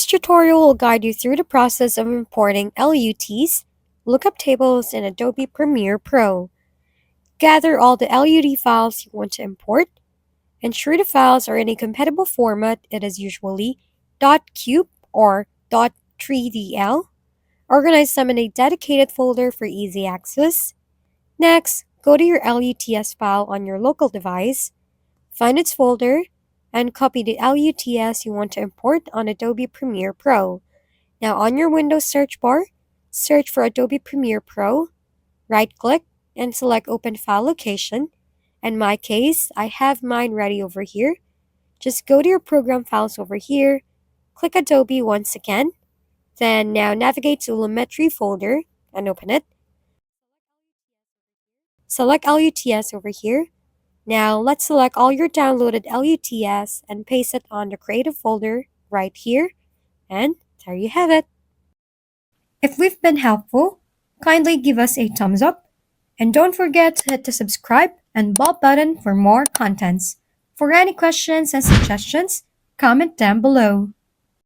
This tutorial will guide you through the process of importing LUTs, lookup tables in Adobe Premiere Pro. Gather all the LUT files you want to import. Ensure the files are in a compatible format. It is usually .cube or .3dl. Organize them in a dedicated folder for easy access. Next, go to your LUTs file on your local device, find its folder, and copy the LUTs you want to import on Adobe Premiere Pro. Now on your Windows search bar, search for Adobe Premiere Pro, right-click, and select Open File Location. In my case, I have mine ready over here. Just go to your program files over here, click Adobe once again, then now navigate to Lumetri folder and open it. Select LUTs over here. Now let's select all your downloaded LUTs and paste it on the creative folder right here. And there you have it. If we've been helpful, kindly give us a thumbs up. And don't forget to hit the subscribe and bell button for more contents. For any questions and suggestions, comment down below.